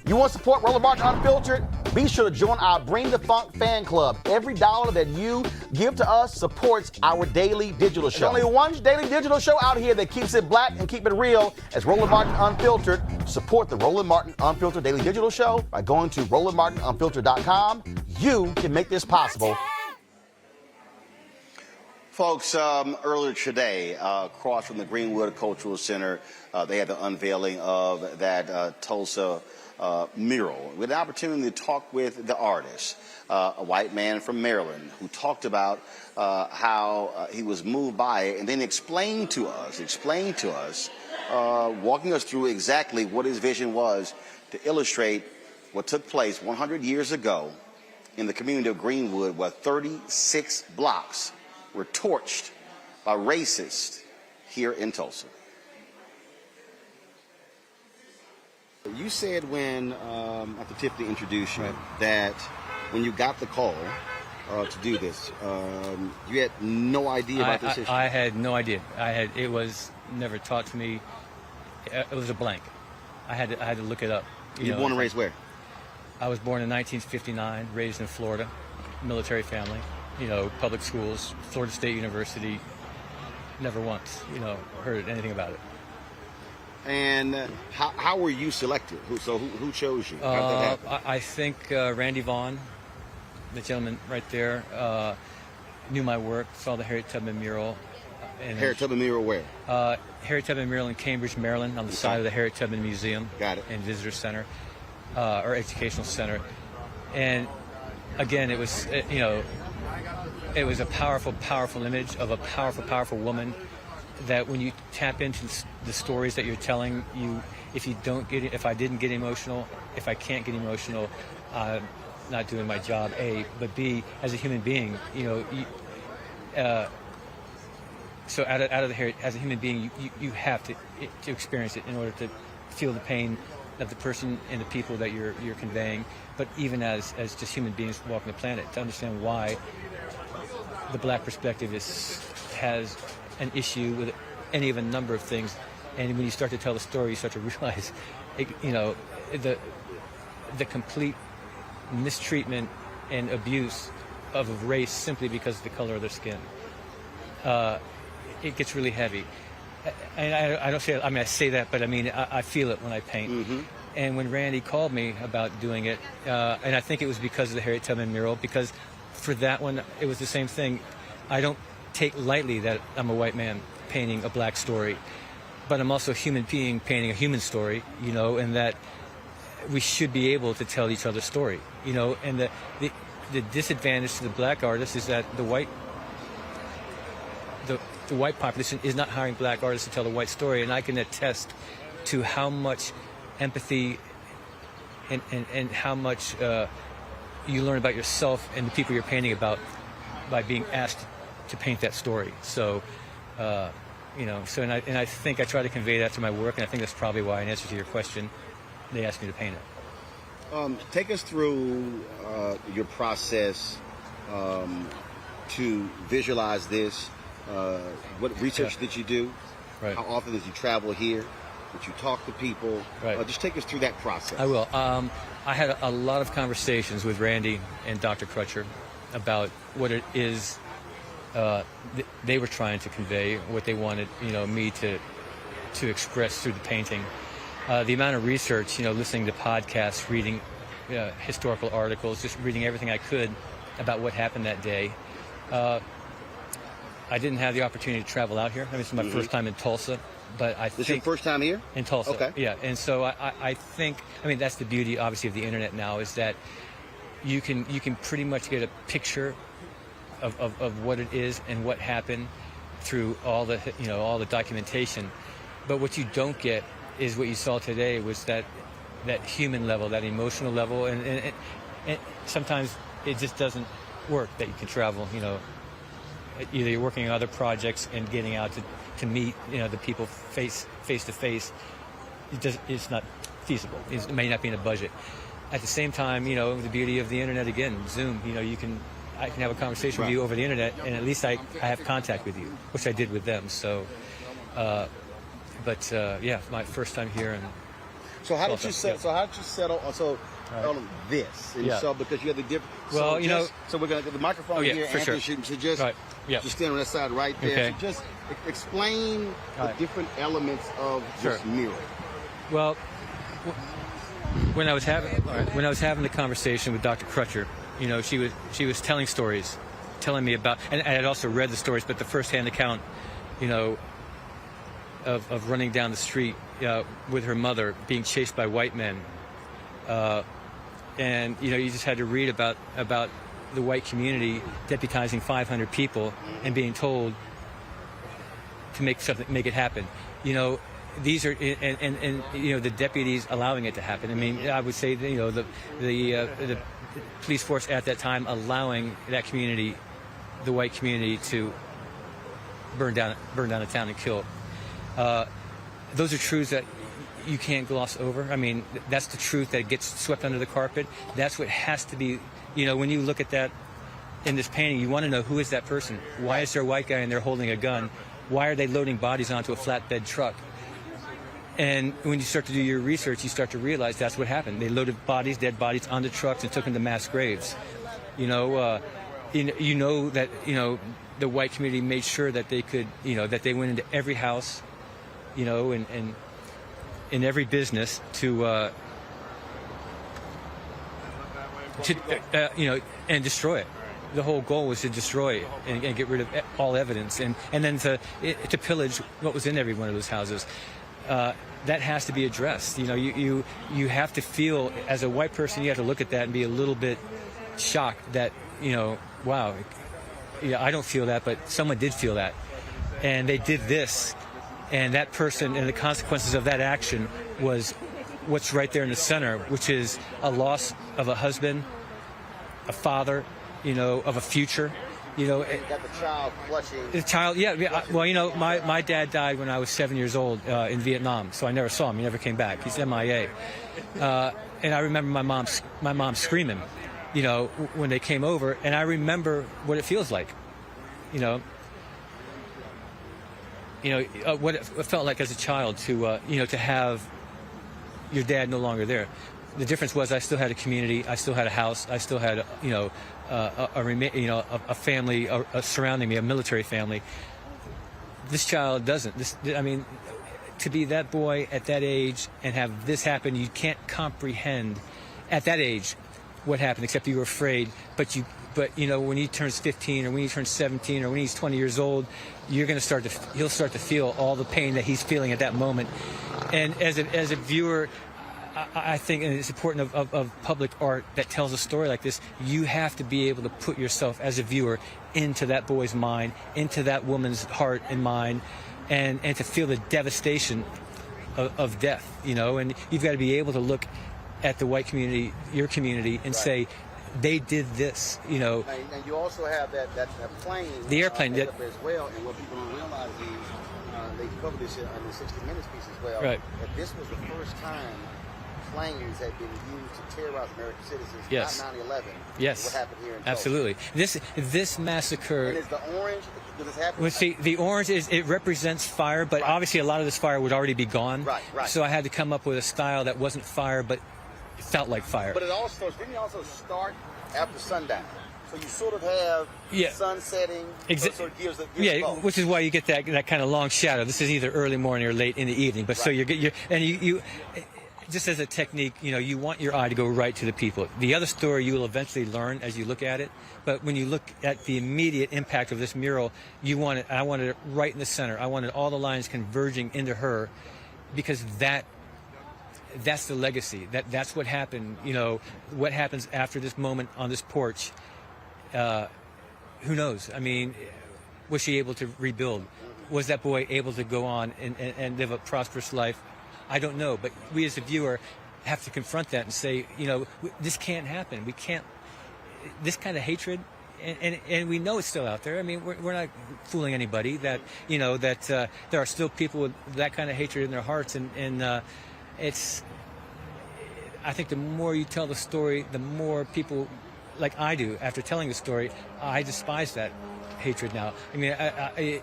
You want to support Roland Martin Unfiltered? Be sure to join our Bring the Funk fan club. Every dollar that you give to us supports our daily digital show. There's only one daily digital show out here that keeps it black and keep it real as Roland Martin Unfiltered. Support the Roland Martin Unfiltered daily digital show by going to RolandMartinUnfiltered.com. You can make this possible. Folks, earlier today, across from the Greenwood Cultural Center, they had the unveiling of that Tulsa mural. We had the opportunity to talk with the artist, a white man from Maryland, who talked about how he was moved by it, and then explained to us, walking us through exactly what his vision was to illustrate what took place 100 years ago in the community of Greenwood, where 36 blocks were torched by racists here in Tulsa. You said when, after Tiffany introduced you, that when you got the call to do this, you had no idea about this issue? I had no idea. It was never taught to me. It was a blank. I had to look it up. You were born and raised where? I was born in 1959, raised in Florida, military family. Public schools, Florida State University. Never once, heard anything about it. And how were you selected? Who chose you? How did that happen? I think Randy Vaughn, the gentleman right there, knew my work, saw the Harriet Tubman mural. Harriet Tubman mural where? Harriet Tubman mural in Cambridge, Maryland, on the side of the Harriet Tubman Museum. Got it. And Visitor Center, or Educational Center. And again, it was, it was a powerful, powerful image of a powerful, powerful woman that when you tap into the stories that you're telling, if I didn't get emotional, if I can't get emotional, I'm not doing my job, A. But B, as a human being, so out of the Harriet, as a human being, you have to experience it in order to feel the pain of the person and the people that you're conveying. But even as just human beings walking the planet, to understand why the black perspective has an issue with any of a number of things, and when you start to tell the story, you start to realize, the complete mistreatment and abuse of a race simply because of the color of their skin. It gets really heavy, and I don't say. I say that, but I feel it when I paint. Mm-hmm. And when Randy called me about doing it, and I think it was because of the Harriet Tubman mural, because for that one, it was the same thing. I don't take lightly that I'm a white man painting a black story, but I'm also a human being painting a human story, and that we should be able to tell each other's story, and the disadvantage to the black artist is that the white population is not hiring black artists to tell the white story, and I can attest to how much empathy and how much you learn about yourself and the people you're painting about by being asked to paint that story. So, and I think I try to convey that to my work, and I think that's probably why, in answer to your question, they asked me to paint it. Take us through your process to visualize this. What research did you do? Right. How often did you travel here? Did you talk to people? Right. Just take us through that process. I will. I had a lot of conversations with Randy and Dr. Crutcher about what it is they were trying to convey, what they wanted, me to express through the painting. The amount of research, listening to podcasts, reading historical articles, just reading everything I could about what happened that day. I didn't have the opportunity to travel out here. This is my first time in Tulsa. But I think this is your first time here? In Tulsa. Okay. Yeah, and so I think, that's the beauty, obviously, of the internet now, is that you can pretty much get a picture of what it is and what happened through all the documentation. But what you don't get is what you saw today, was that human level, that emotional level, and sometimes it just doesn't work that you can travel. Either you're working on other projects and getting out to meet the people face to face. It's not feasible. It may not be in a budget. At the same time, the beauty of the internet, again, Zoom. I can have a conversation with you over the internet, and at least I have contact with you, which I did with them. So, yeah, my first time here. And So how did Tulsa, you settle? yeah. So how did you settle on this? And Yeah. so because you have the different. Well, so you know. So we're gonna get the microphone here. for Anthony, sure. should just Right. Yeah. just stand on that side right there. Okay. So just explain the Right. different elements of this Sure. mural. Well, when I was having the conversation with Dr. Crutcher, you know, she was telling stories, telling me about, and I had also read the stories, but the first-hand account, you know, of running down the street with her mother being chased by white men, and you know, you just had to read about the white community deputizing 500 people and being told to make it happen. You know, these are and you know, the deputies allowing it to happen. I mean, I would say that, you know, the police force at that time allowing that community, the white community, to burn down a town and kill. Those are truths that you can't gloss over. I mean, that's the truth that gets swept under the carpet. That's what has to be. You know, when you look at that in this painting, you want to know, who is that person? Why is there a white guy in there holding a gun? Why are they loading bodies onto a flatbed truck? And when you start to do your research, you start to realize that's what happened. They loaded dead bodies onto trucks and took them to mass graves. You know, you know that, you know, the white community made sure that they could, you know, that they went into every house, you know, and in every business to you know, and destroy it. The whole goal was to destroy it and get rid of all evidence, and then to pillage what was in every one of those houses. That has to be addressed. You know, you have to feel, as a white person, you have to look at that and be a little bit shocked that, you know, wow, yeah, I don't feel that, but someone did feel that, and they did this, and that person, and the consequences of that action was what's right there in the center, which is a loss of a husband, a father, you know, of a future. You know, You got the child clutching. the child, yeah. Well, you know, my dad died when I was 7 years old in Vietnam, so I never saw him. He never came back. He's MIA. And I remember my mom screaming, you know, when they came over, and I remember what it feels like, you know, what it felt like as a child to, you know, to have your dad no longer there. The difference was I still had a community, I still had a house, I still had, you know, a family surrounding me, a military family. This child doesn't. I mean, to be that boy at that age and have this happen, you can't comprehend at that age what happened, except you were afraid. But you know, when he turns 15 or when he turns 17 or when he's 20 years old, he'll start to feel all the pain that he's feeling at that moment. And as a viewer, I think, and it's important of public art that tells a story like this, you have to be able to put yourself as a viewer into that boy's mind, into that woman's heart and mind, and to feel the devastation of death, you know. And you've got to be able to look at the white community, your community, and say, they did this, you know. And you also have that plane. The airplane as well. And what people don't realize is they covered this in the 60 Minutes piece as well. Right. That this was the first time planes had been used to terrorize American citizens. Yes. Not 9/11. Yes. What happened here in Tulsa. Absolutely. This massacre. And is the orange? Does this happen? Well, see, the orange it represents fire, but obviously a lot of this fire would already be gone. Right. So I had to come up with a style that wasn't fire, but it felt like fire. But didn't you also start after sundown? So you sort of have sun setting. So it gives both. Which is why you get that kind of long shadow. This is either early morning or late in the evening. But so you just as a technique, you know, you want your eye to go right to the people. The other story you will eventually learn as you look at it. But when you look at the immediate impact of this mural, I wanted it right in the center. I wanted all the lines converging into her, because that's the legacy. That's what happened. You know, what happens after this moment on this porch. Who knows? I mean, was she able to rebuild? Was that boy able to go on and live a prosperous life? I don't know. But we as a viewer have to confront that and say, you know, this can't happen. We can't. This kind of hatred, and we know it's still out there. I mean, we're not fooling anybody that, you know, that there are still people with that kind of hatred in their hearts, and it's. I think the more you tell the story, the more people, like I do, after telling the story, I despise that. hatred now. I mean,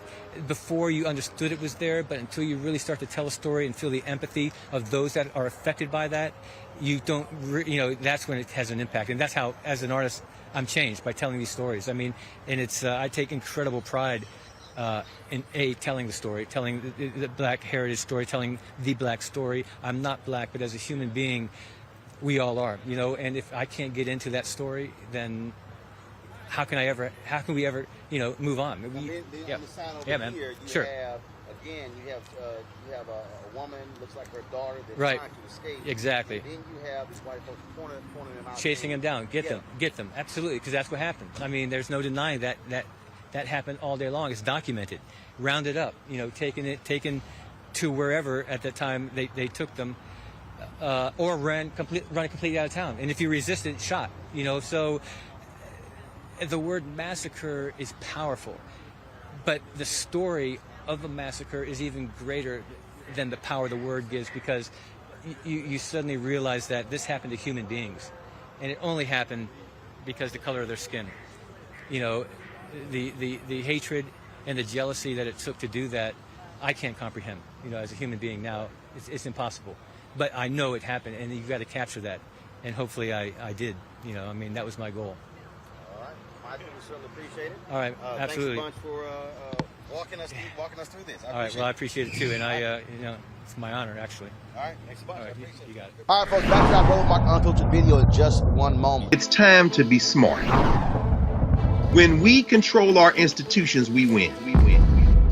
before you understood it was there, but until you really start to tell a story and feel the empathy of those that are affected by that, you don't, that's when it has an impact. And that's how, as an artist, I'm changed by telling these stories. I mean, and it's, I take incredible pride in telling the story, telling the Black heritage story, telling the Black story. I'm not Black, but as a human being, we all are, and if I can't get into that story, then how can we ever, move on? On the sign over man. here, Sure. you have a woman, looks like her daughter, that's Right. trying to escape. Exactly. And then you have these white folks pointing them out. Chasing them down, get them, absolutely, because that's what happened. I mean, there's no denying that happened all day long. It's documented, rounded up, taken to wherever at the time they took them, or running completely out of town. And if you resisted, shot. So the word massacre is powerful, but the story of a massacre is even greater than the power the word gives, because you suddenly realize that this happened to human beings, and it only happened because the color of their skin. The hatred and the jealousy that it took to do that, I can't comprehend. As a human being now, it's impossible. But I know it happened, and you've got to capture that, and hopefully I did. That was my goal. All right, Michael, we certainly appreciate it. All right, absolutely. Thanks a bunch for walking us through this. All right, well, I appreciate it too, and it's my honor, actually. All right, thanks a bunch. All right, I appreciate you got it. All right, folks, back to our Roland Martin Unfiltered video in just one moment. It's time to be smart. When we control our institutions, we win.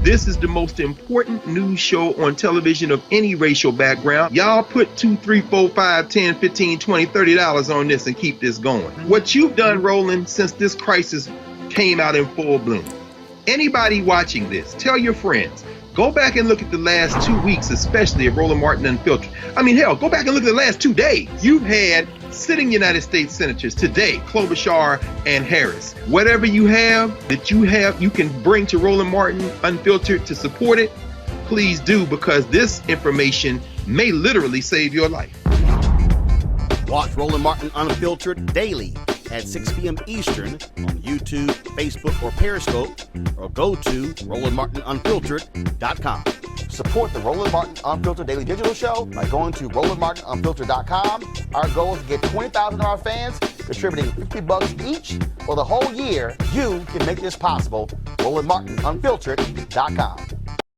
This is the most important news show on television of any racial background. Y'all put $2, $3, $4, $5, $10, $15, $20, $30 on this and keep this going. What you've done, Roland, since this crisis came out in full bloom. Anybody watching this, tell your friends. Go back and look at the last 2 weeks, especially of Roland Martin Unfiltered. I mean, hell, go back and look at the last 2 days. You've had sitting United States senators today, Klobuchar and Harris. Whatever you have, you can bring to Roland Martin Unfiltered to support it. Please do, because this information may literally save your life. Watch Roland Martin Unfiltered daily at 6 p.m. Eastern on YouTube, Facebook, or Periscope, or go to RolandMartinUnfiltered.com. Support the Roland Martin Unfiltered Daily Digital Show by going to RolandMartinUnfiltered.com. Our goal is to get 20,000 of our fans contributing $50 each for the whole year. You can make this possible. RolandMartinUnfiltered.com.